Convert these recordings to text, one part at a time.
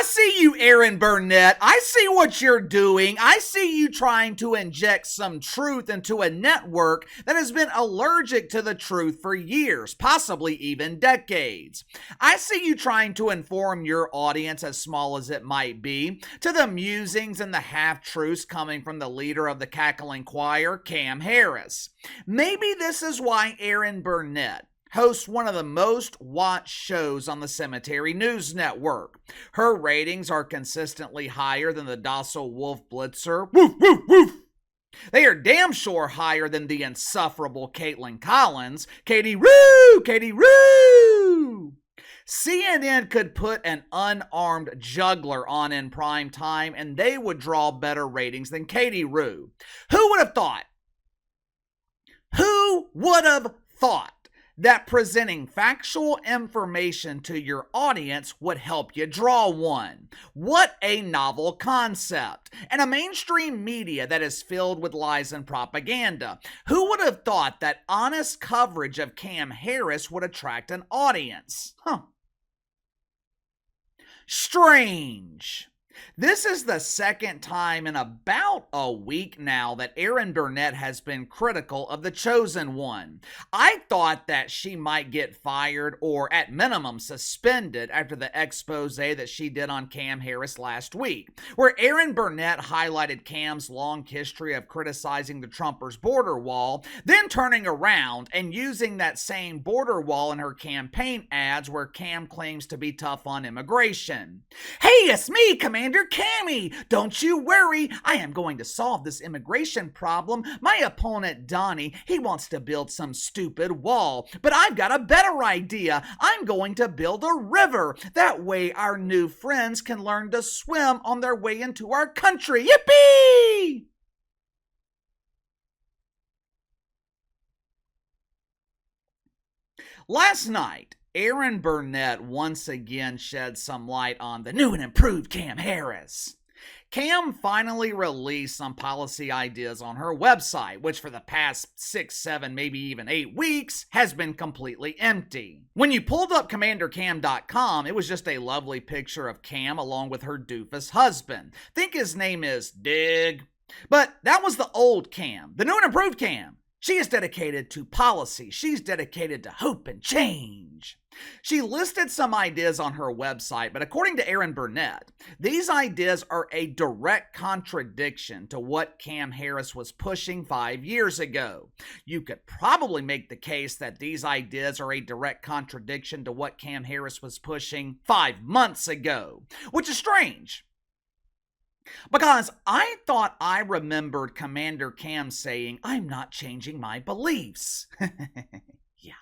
see you, Erin Burnett. I see what you're doing. I see you trying to inject some truth into a network that has been allergic to the truth for years, possibly even decades. I see you trying to inform your audience, as small as it might be, to the musings and the half-truths coming from the leader of the cackling choir, Cam Harris. Maybe this is why Erin Burnett hosts one of the most watched shows on the Cemetery News Network. Her ratings are consistently higher than the docile Wolf Blitzer. Woof, woof, woof. They are damn sure higher than the insufferable Caitlin Collins. Katie Roo! Katie Roo! CNN could put an unarmed juggler on in prime time and they would draw better ratings than Katie Roo. Who would have thought? Who would have thought that presenting factual information to your audience would help you draw one? What a novel concept. And a mainstream media that is filled with lies and propaganda. Who would have thought that honest coverage of Cam Harris would attract an audience? Strange. This is the second time in about a week now that Erin Burnett has been critical of the chosen one. I thought that she might get fired or at minimum suspended after the expose that she did on Cam Harris last week, where Erin Burnett highlighted Cam's long history of criticizing the Trumpers' border wall, then turning around and using that same border wall in her campaign ads where Cam claims to be tough on immigration. Hey, it's me, Commander Cammy! Don't you worry, I am going to solve this immigration problem. My opponent, Donnie, he wants to build some stupid wall, but I've got a better idea. I'm going to build a river. That way our new friends can learn to swim on their way into our country. Yippee! Last night, Erin Burnett once again shed some light on the new and improved Cam Harris. Cam finally released some policy ideas on her website, which for the past 6, 7, maybe even 8 weeks has been completely empty. When you pulled up CommanderCam.com, it was just a lovely picture of Cam along with her doofus husband. Think his name is Dig. But that was the old Cam, the new and improved Cam. She is dedicated to policy. She's dedicated to hope and change. She listed some ideas on her website, but according to Erin Burnett, these ideas are a direct contradiction to what Cam Harris was pushing 5 years ago. You could probably make the case that these ideas are a direct contradiction to what Cam Harris was pushing 5 months ago, which is strange. Because I thought I remembered Commander Cam saying, "I'm not changing my beliefs." Yeah,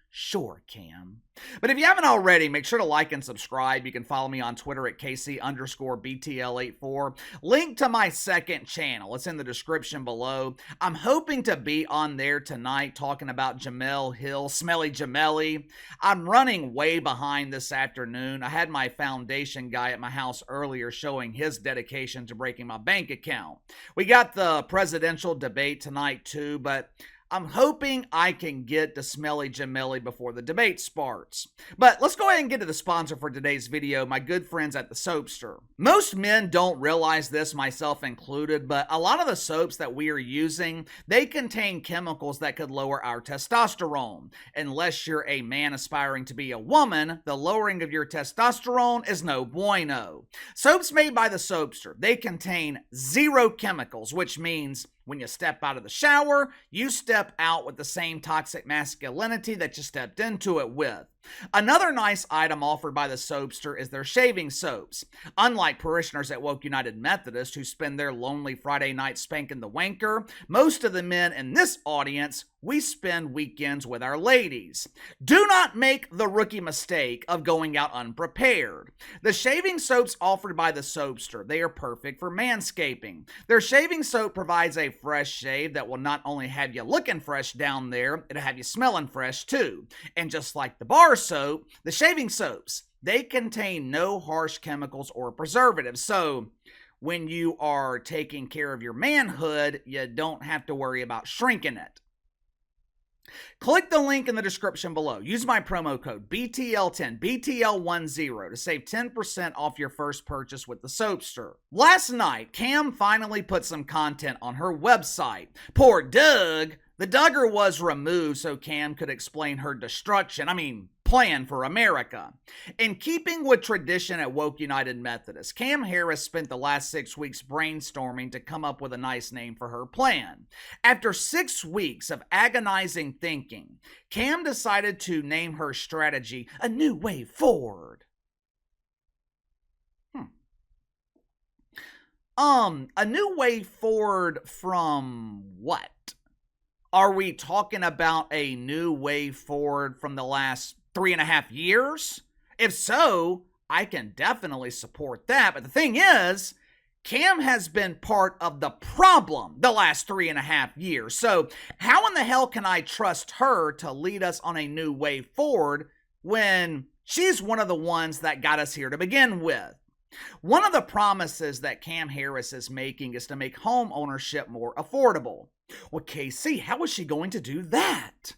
sure, Cam. But if you haven't already, make sure to like and subscribe. You can follow me on Twitter at KC_BTL84. Link to my second channel. It's in the description below. I'm hoping to be on there tonight talking about Jamel Hill, Smelly Jamelli. I'm running way behind this afternoon. I had my foundation guy at my house earlier showing his dedication to breaking my bank account. We got the presidential debate tonight too, but I'm hoping I can get to Smelly Jamelli before the debate starts. But let's go ahead and get to the sponsor for today's video, my good friends at the Soapster. Most men don't realize this, myself included, but a lot of the soaps that we are using, they contain chemicals that could lower our testosterone. Unless you're a man aspiring to be a woman, the lowering of your testosterone is no bueno. Soaps made by the Soapster, they contain 0 chemicals, which means when you step out of the shower, you step out with the same toxic masculinity that you stepped into it with. Another nice item offered by the Soapster is their shaving soaps. Unlike parishioners at Woke United Methodist who spend their lonely Friday night spanking the wanker, most of the men in this audience, we spend weekends with our ladies. Do not make the rookie mistake of going out unprepared. The shaving soaps offered by the Soapster, they are perfect for manscaping. Their shaving soap provides a fresh shave that will not only have you looking fresh down there, it'll have you smelling fresh too. And just like the bar soap, the shaving soaps, they contain no harsh chemicals or preservatives. So when you are taking care of your manhood, you don't have to worry about shrinking it. Click the link in the description below. Use my promo code BTL10, BTL10 to save 10% off your first purchase with the Soapster. Last night, Cam finally put some content on her website. Poor Doug. The Duggar was removed so Cam could explain her plan for America. In keeping with tradition at Woke United Methodist, Cam Harris spent the last 6 weeks brainstorming to come up with a nice name for her plan. After 6 weeks of agonizing thinking, Cam decided to name her strategy A New Way Forward. A new way forward from what? Are we talking about a new way forward from the last 3.5 years? If so, I can definitely support that. But the thing is, Cam has been part of the problem the last 3.5 years. So how in the hell can I trust her to lead us on a new way forward when she's one of the ones that got us here to begin with? One of the promises that Cam Harris is making is to make home ownership more affordable. Well, KC, how is she going to do that?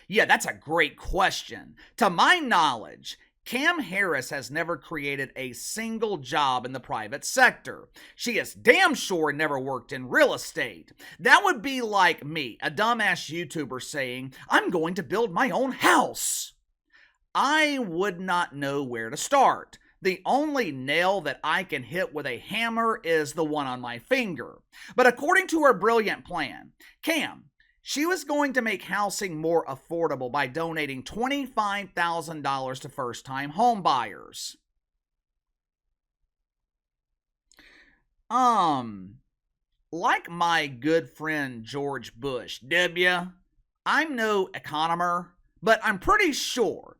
Yeah, that's a great question. To my knowledge, Cam Harris has never created a single job in the private sector. She is damn sure never worked in real estate. That would be like me, a dumbass YouTuber, saying, I'm going to build my own house. I would not know where to start. The only nail that I can hit with a hammer is the one on my finger. But according to her brilliant plan, Cam, she was going to make housing more affordable by donating $25,000 to first-time home buyers. Like my good friend George Bush, I'm no economer, but I'm pretty sure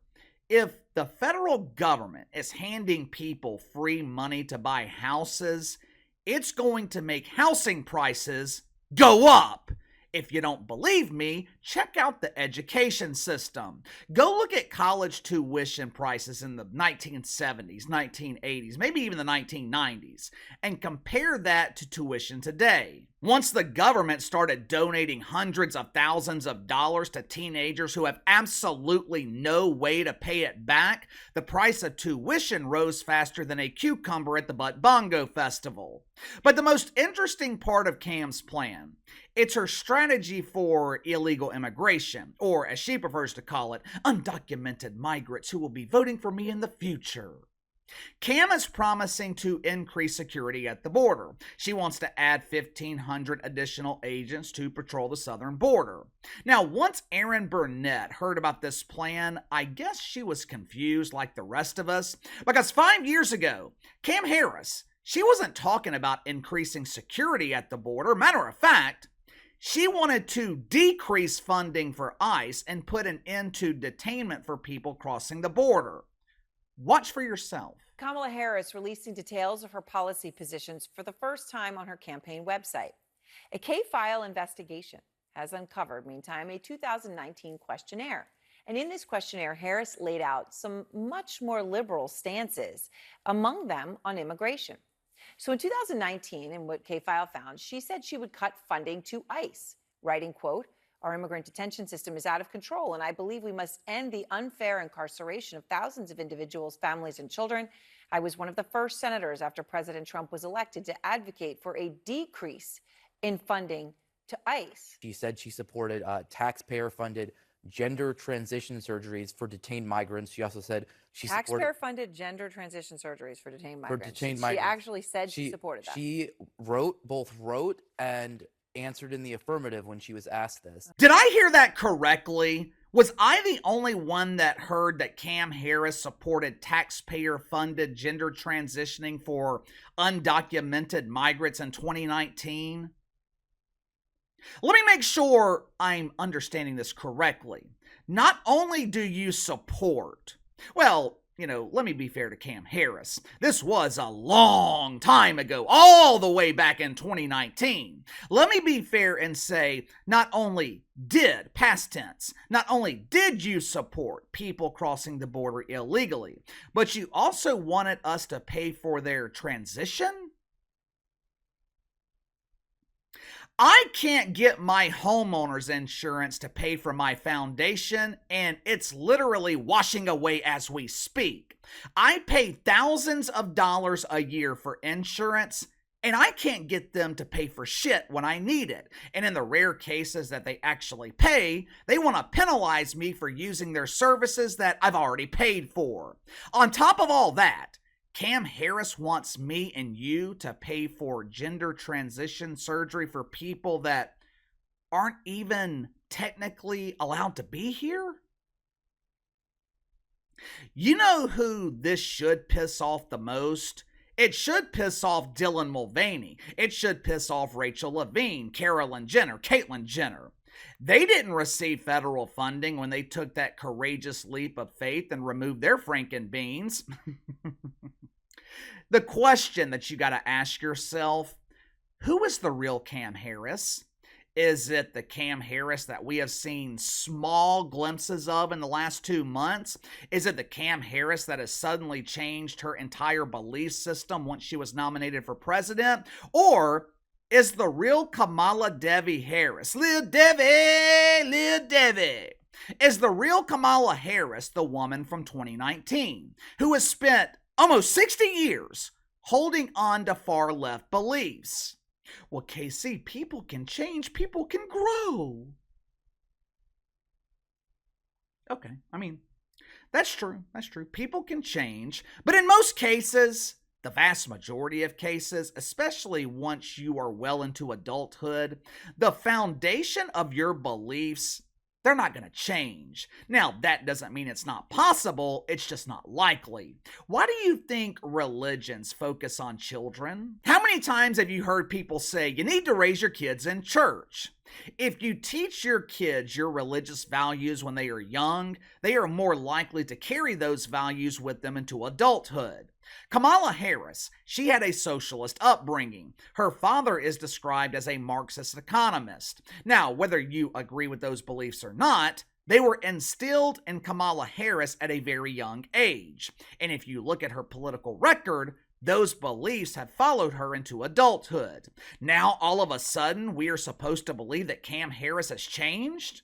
if the federal government is handing people free money to buy houses, it's going to make housing prices go up. If you don't believe me, check out the education system. Go look at college tuition prices in the 1970s, 1980s, maybe even the 1990s, and compare that to tuition today. Once the government started donating hundreds of thousands of dollars to teenagers who have absolutely no way to pay it back, the price of tuition rose faster than a cucumber at the Butt Bongo Festival. But the most interesting part of Cam's plan, it's her strategy for illegal immigration, or as she prefers to call it, undocumented migrants who will be voting for me in the future. Cam is promising to increase security at the border. She wants to add 1,500 additional agents to patrol the southern border. Now, once Erin Burnett heard about this plan, I guess she was confused like the rest of us, because 5 years ago, Cam Harris, she wasn't talking about increasing security at the border. Matter of fact, she wanted to decrease funding for ICE and put an end to detainment for people crossing the border. Watch for yourself. Kamala Harris releasing details of her policy positions for the first time on her campaign website. A K-file investigation has uncovered, meantime, a 2019 questionnaire. And in this questionnaire, Harris laid out some much more liberal stances, among them on immigration. So in 2019, in what K-file found, she said she would cut funding to ICE, writing, quote, our immigrant detention system is out of control, and I believe we must end the unfair incarceration of thousands of individuals, families, and children. I was one of the first senators after President Trump was elected to advocate for a decrease in funding to ICE. She said she supported taxpayer-funded gender transition surgeries for detained migrants. She also said she supported taxpayer-funded gender transition surgeries for detained migrants. She actually said she supported that. She both wrote and answered in the affirmative when she was asked this. Did I hear that correctly? Was I the only one that heard that Cam Harris supported taxpayer-funded gender transitioning for undocumented migrants in 2019? Let me make sure I'm understanding this correctly. Not only do you support, let me be fair to Cam Harris. This was a long time ago, all the way back in 2019. Let me be fair and say, not only did you support people crossing the border illegally, but you also wanted us to pay for their transition? I can't get my homeowner's insurance to pay for my foundation, and it's literally washing away as we speak. I pay thousands of dollars a year for insurance, and I can't get them to pay for shit when I need it. And in the rare cases that they actually pay, they want to penalize me for using their services that I've already paid for. On top of all that, Cam Harris wants me and you to pay for gender transition surgery for people that aren't even technically allowed to be here? You know who this should piss off the most? It should piss off Dylan Mulvaney. It should piss off Rachel Levine, Caitlyn Jenner. They didn't receive federal funding when they took that courageous leap of faith and removed their Frankenbeans. The question that you got to ask yourself, who is the real Cam Harris? Is it the Cam Harris that we have seen small glimpses of in the last 2 months? Is it the Cam Harris that has suddenly changed her entire belief system once she was nominated for president? Or is the real Kamala Devi Harris, Lil Devi, is the real Kamala Harris the woman from 2019 who has spent almost 60 years holding on to far left beliefs? Well, KC, people can change, people can grow. Okay, I mean, that's true. People can change, but in most cases, the vast majority of cases, especially once you are well into adulthood, the foundation of your beliefs, they're not going to change. Now, that doesn't mean it's not possible, it's just not likely. Why do you think religions focus on children? How many times have you heard people say, you need to raise your kids in church? If you teach your kids your religious values when they are young, they are more likely to carry those values with them into adulthood. Kamala Harris, she had a socialist upbringing. Her father is described as a Marxist economist. Now, whether you agree with those beliefs or not, they were instilled in Kamala Harris at a very young age. And if you look at her political record, those beliefs have followed her into adulthood. Now, all of a sudden, we are supposed to believe that Cam Harris has changed?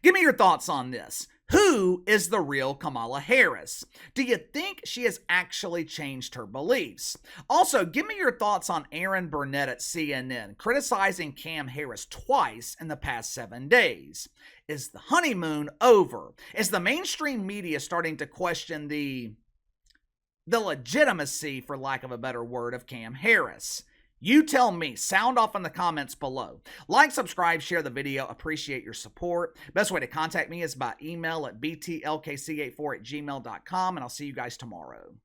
Give me your thoughts on this. Who is the real Kamala Harris? Do you think she has actually changed her beliefs? Also, give me your thoughts on Erin Burnett at CNN criticizing Cam Harris twice in the past 7 days. Is the honeymoon over? Is the mainstream media starting to question the legitimacy, for lack of a better word, of Cam Harris? You tell me. Sound off in the comments below. Like, subscribe, share the video. Appreciate your support. Best way to contact me is by email at btlkc84@gmail.com, and I'll see you guys tomorrow.